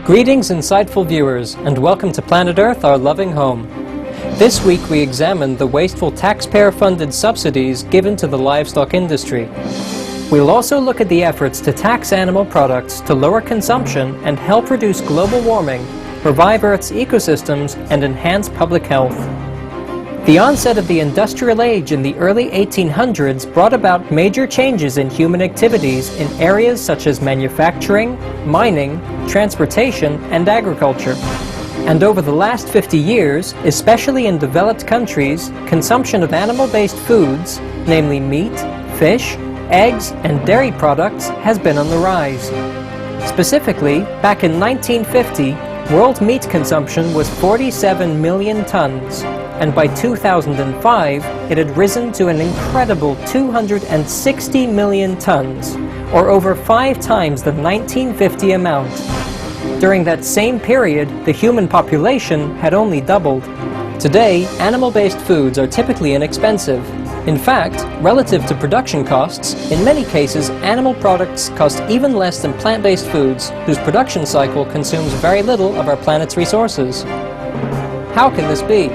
Greetings, insightful viewers, and welcome to Planet Earth, our loving home. This week we examine the wasteful taxpayer-funded subsidies given to the livestock industry. We'll also look at the efforts to tax animal products to lower consumption and help reduce global warming, revive Earth's ecosystems, and enhance public health. The onset of the industrial age in the early 1800s brought about major changes in human activities in areas such as manufacturing, mining, transportation, and agriculture. And over the last 50 years, especially in developed countries, consumption of animal-based foods, namely meat, fish, eggs, and dairy products, has been on the rise. Specifically, back in 1950, world meat consumption was 47 million tons. And by 2005, it had risen to an incredible 260 million tons, or over 5 times the 1950 amount. During that same period, the human population had only doubled. Today, animal-based foods are typically inexpensive. In fact, relative to production costs, in many cases, animal products cost even less than plant-based foods, whose production cycle consumes very little of our planet's resources. How can this be?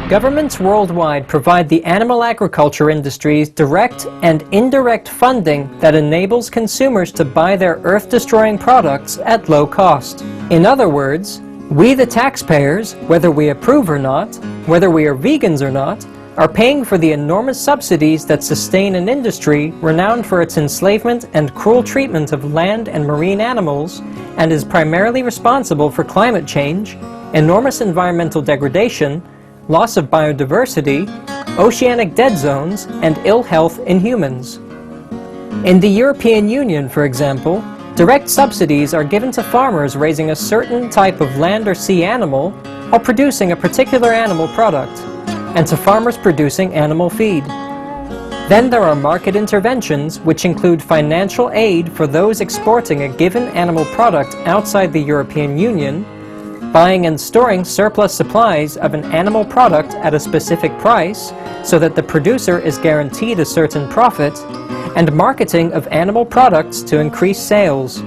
Governments worldwide provide the animal agriculture industries direct and indirect funding that enables consumers to buy their earth-destroying products at low cost. In other words, we the taxpayers, whether we approve or not, whether we are vegans or not, are paying for the enormous subsidies that sustain an industry renowned for its enslavement and cruel treatment of land and marine animals, and is primarily responsible for climate change, enormous environmental degradation, loss of biodiversity, oceanic dead zones, and ill health in humans. In the European Union, for example, direct subsidies are given to farmers raising a certain type of land or sea animal or producing a particular animal product, and to farmers producing animal feed. Then there are market interventions, which include financial aid for those exporting a given animal product outside the European Union, buying and storing surplus supplies of an animal product at a specific price so that the producer is guaranteed a certain profit, and marketing of animal products to increase sales.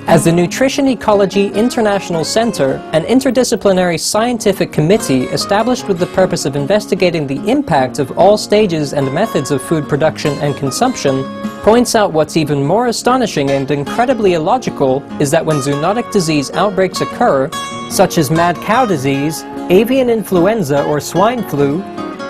As the Nutrition Ecology International Center, an interdisciplinary scientific committee established with the purpose of investigating the impact of all stages and methods of food production and consumption, points out what's even more astonishing and incredibly illogical is that when zoonotic disease outbreaks occur, such as mad cow disease, avian influenza or swine flu,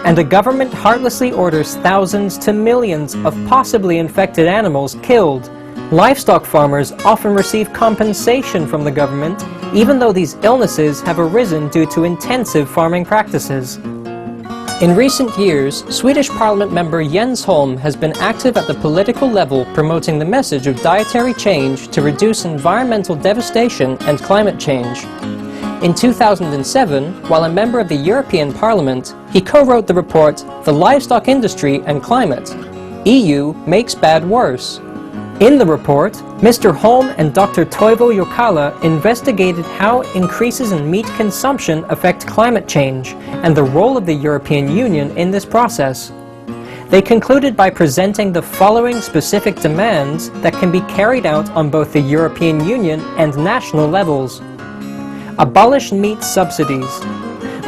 and a government heartlessly orders thousands to millions of possibly infected animals killed, livestock farmers often receive compensation from the government, even though these illnesses have arisen due to intensive farming practices. In recent years, Swedish Parliament member Jens Holm has been active at the political level promoting the message of dietary change to reduce environmental devastation and climate change. In 2007, while a member of the European Parliament, he co-wrote the report The Livestock Industry and Climate. EU Makes Bad Worse. In the report, Mr. Holm and Dr. Toivo Jokala investigated how increases in meat consumption affect climate change and the role of the European Union in this process. They concluded by presenting the following specific demands that can be carried out on both the European Union and national levels. Abolish meat subsidies.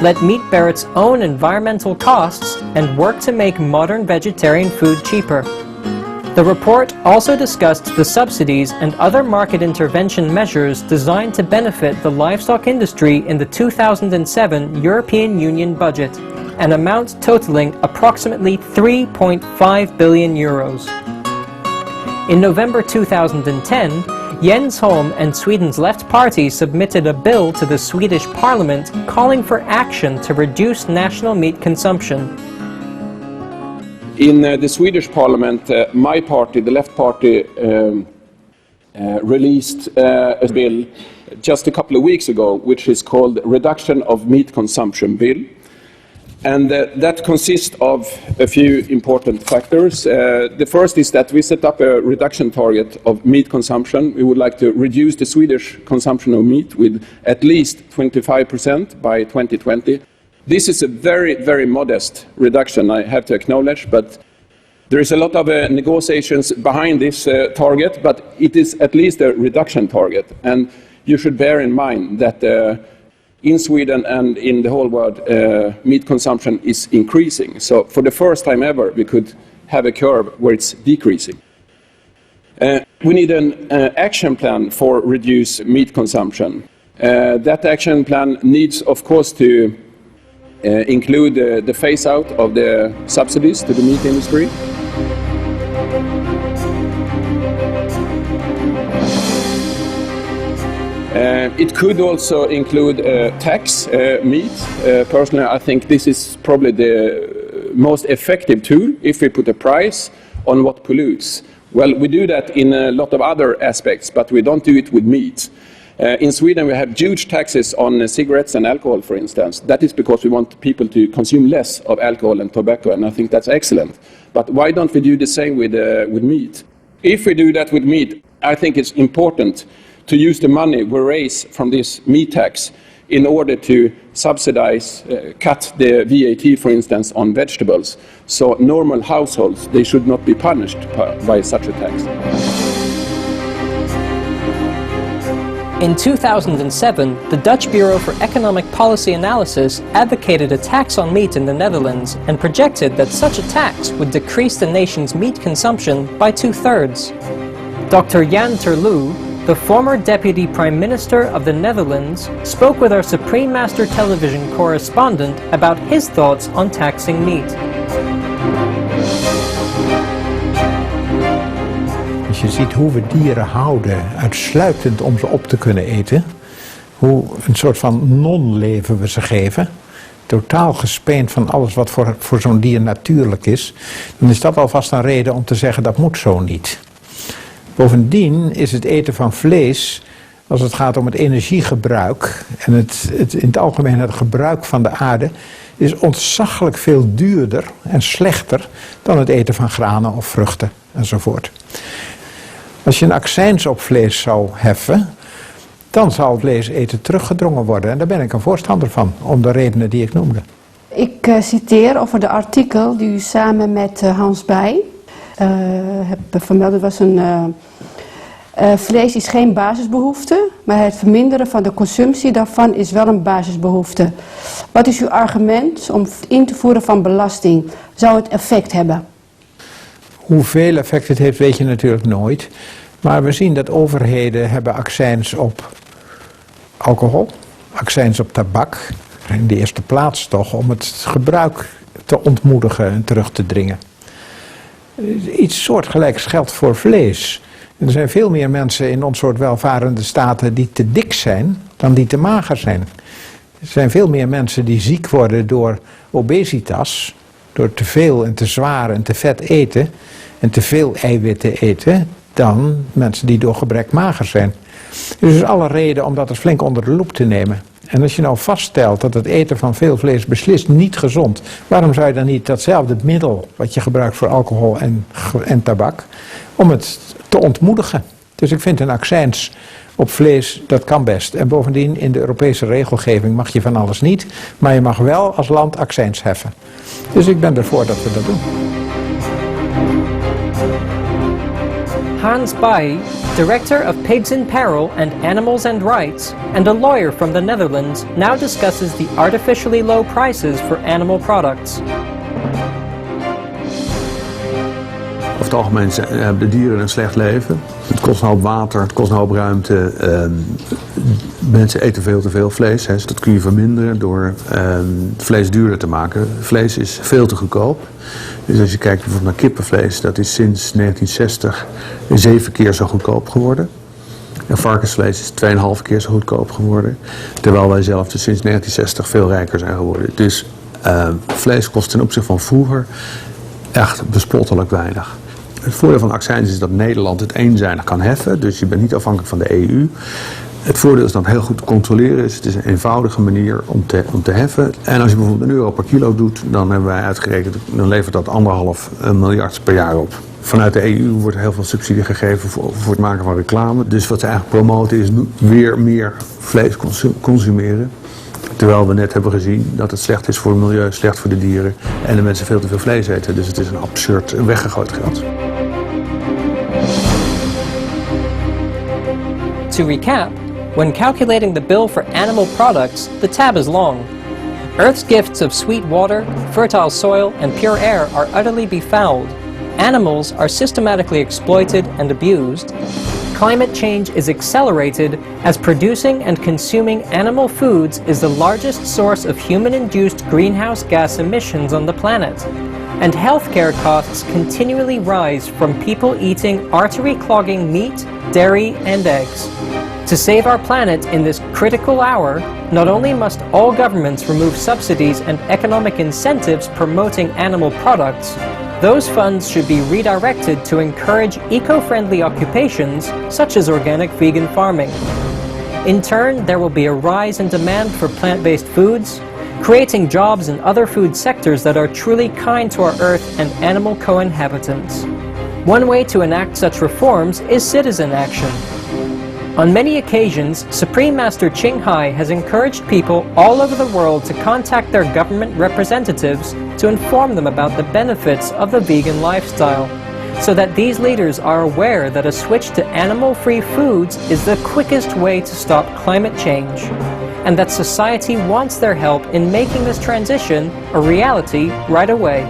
Let meat bear its own environmental costs and work to make modern vegetarian food cheaper. The report also discussed the subsidies and other market intervention measures designed to benefit the livestock industry in the 2007 European Union budget, an amount totaling approximately 3.5 billion euros. In November 2010, Jens Holm and Sweden's Left Party submitted a bill to the Swedish Parliament calling for action to reduce national meat consumption. In the Swedish Parliament, my party, the Left Party, released a bill just a couple of weeks ago, which is called Reduction of Meat Consumption Bill. And that consists of a few important factors. The first is that we set up a reduction target of meat consumption. We would like to reduce the Swedish consumption of meat with at least 25% by 2020. This is a very, very modest reduction, I have to acknowledge, but There is a lot of negotiations behind this target, but it is at least a reduction target. And you should bear in mind that in Sweden and in the whole world, meat consumption is increasing. So for the first time ever, we could have a curve where it's decreasing. We need an action plan for reduced meat consumption. That action plan needs, of course, to include the phase out of the subsidies to the meat industry. It could also include tax meat. Personally, I think this is probably the most effective tool if we put a price on what pollutes. Well, we do that in a lot of other aspects, but we don't do it with meat. In Sweden, we have huge taxes on cigarettes and alcohol, for instance. That is because we want people to consume less of alcohol and tobacco, and I think that's excellent. But why don't we do the same with meat? If we do that with meat, I think it's important to use the money we raise from this meat tax in order to subsidize, cut the VAT, for instance, on vegetables. So normal households, they should not be punished by such a tax. In 2007, the Dutch Bureau for Economic Policy Analysis advocated a tax on meat in the Netherlands and projected that such a tax would decrease the nation's meat consumption by 2/3. Dr. Jan Terlouw, the former Deputy Prime Minister of the Netherlands, spoke with our Supreme Master Television correspondent about his thoughts on taxing meat. Als je ziet hoe we dieren houden, uitsluitend om ze op te kunnen eten, hoe een soort van non-leven we ze geven, totaal gespeend van alles wat voor zo'n dier natuurlijk is, dan is dat alvast een reden om te zeggen dat moet zo niet. Bovendien is het eten van vlees, als het gaat om het energiegebruik en in het algemeen het gebruik van de aarde, is ontzaglijk veel duurder en slechter dan het eten van granen of vruchten enzovoort. Als je een accijns op vlees zou heffen, dan zal vleeseten teruggedrongen worden. En daar ben ik een voorstander van, om de redenen die ik noemde. Ik citeer over de artikel die u samen met Hans Bij hebt vermeld. Het was vlees is geen basisbehoefte, maar het verminderen van de consumptie daarvan is wel een basisbehoefte. Wat is uw argument om in te voeren van belasting? Zou het effect hebben? Hoeveel effect het heeft weet je natuurlijk nooit. Maar we zien dat overheden hebben accijns op alcohol, accijns op tabak. In de eerste plaats toch om het gebruik te ontmoedigen en terug te dringen. Iets soortgelijks geldt voor vlees. En er zijn veel meer mensen in ons soort welvarende staten die te dik zijn dan die te mager zijn. Er zijn veel meer mensen die ziek worden door obesitas, door te veel en te zwaar en te vet eten en te veel eiwitten eten, dan mensen die door gebrek mager zijn. Dus er is alle reden om dat eens flink onder de loep te nemen. En als je nou vaststelt dat het eten van veel vlees beslist niet gezond, waarom zou je dan niet datzelfde middel wat je gebruikt voor alcohol en tabak, om het te ontmoedigen? Dus ik vind een accijns op vlees, dat kan best. En bovendien, in de Europese regelgeving mag je van alles niet, maar je mag wel als land accijns heffen. Dus ik ben ervoor dat we dat doen. Hans Bij, Director of Pigs in Peril and Animals and Rights, and a lawyer from the Netherlands, now discusses the artificially low prices for animal products. Over het algemeen hebben de dieren een slecht leven. Het kost een hoop water, het kost een hoop ruimte. Mensen eten veel te veel vlees. Dus dat kun je verminderen door vlees duurder te maken. Vlees is veel te goedkoop. Dus als je kijkt bijvoorbeeld naar kippenvlees, dat is sinds 1960 7 keer zo goedkoop geworden. En varkensvlees is 2,5 keer zo goedkoop geworden. Terwijl wij zelf dus sinds 1960 veel rijker zijn geworden. Dus vlees kost ten opzichte van vroeger echt bespottelijk weinig. Het voordeel van accijns is dat Nederland het eenzijdig kan heffen. Dus je bent niet afhankelijk van de EU. Het voordeel is dat het heel goed te controleren is. Het is een eenvoudige manier om te heffen. En als je bijvoorbeeld €1 per kilo doet, dan hebben wij uitgerekend, dan levert dat 1,5 miljard per jaar op. Vanuit de EU wordt heel veel subsidie gegeven voor het maken van reclame. Dus wat ze eigenlijk promoten is weer meer vlees consumeren. Terwijl we net hebben gezien dat het slecht is voor het milieu, slecht voor de dieren en de mensen veel te veel vlees eten. Dus het is een absurd weggegooid geld. To recap, when calculating the bill for animal products, the tab is long. Earth's gifts of sweet water, fertile soil, and pure air are utterly befouled. Animals are systematically exploited and abused. Climate change is accelerated as producing and consuming animal foods is the largest source of human-induced greenhouse gas emissions on the planet. And healthcare costs continually rise from people eating artery-clogging meat, dairy, and eggs. To save our planet in this critical hour, not only must all governments remove subsidies and economic incentives promoting animal products, those funds should be redirected to encourage eco-friendly occupations such as organic vegan farming. In turn, there will be a rise in demand for plant-based foods, creating jobs in other food sectors that are truly kind to our earth and animal co-inhabitants. One way to enact such reforms is citizen action. On many occasions, Supreme Master Ching Hai has encouraged people all over the world to contact their government representatives to inform them about the benefits of the vegan lifestyle, so that these leaders are aware that a switch to animal-free foods is the quickest way to stop climate change, and that society wants their help in making this transition a reality right away.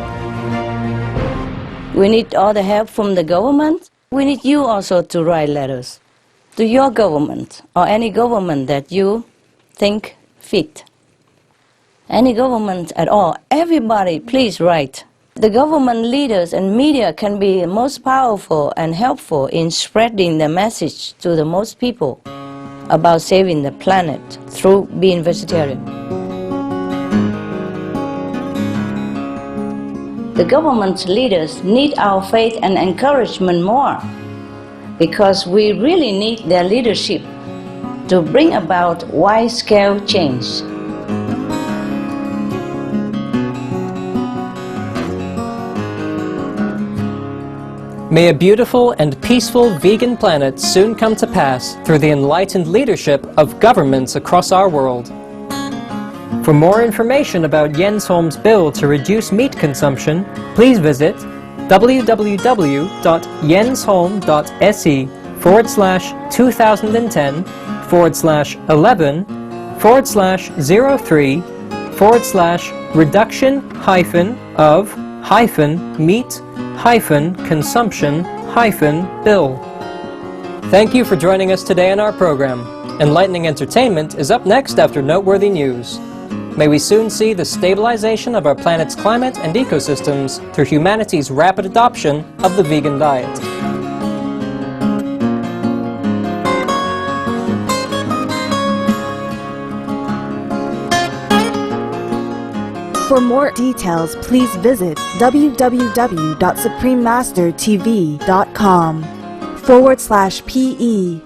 We need all the help from the government. We need you also to write letters to your government or any government that you think fit. Any government at all. Everybody, please write. The government leaders and media can be most powerful and helpful in spreading the message to the most people about saving the planet through being vegetarian. The government leaders need our faith and encouragement more, because we really need their leadership to bring about wide-scale change. May a beautiful and peaceful vegan planet soon come to pass through the enlightened leadership of governments across our world. For more information about Jens Holm's bill to reduce meat consumption, please visit www.jensholm.se/2010/reduction-meat-consumption-bill. Thank you for joining us today on our program. Enlightening Entertainment is up next after Noteworthy News. May we soon see the stabilization of our planet's climate and ecosystems through humanity's rapid adoption of the vegan diet. For more details, please visit www.suprememastertv.com/PE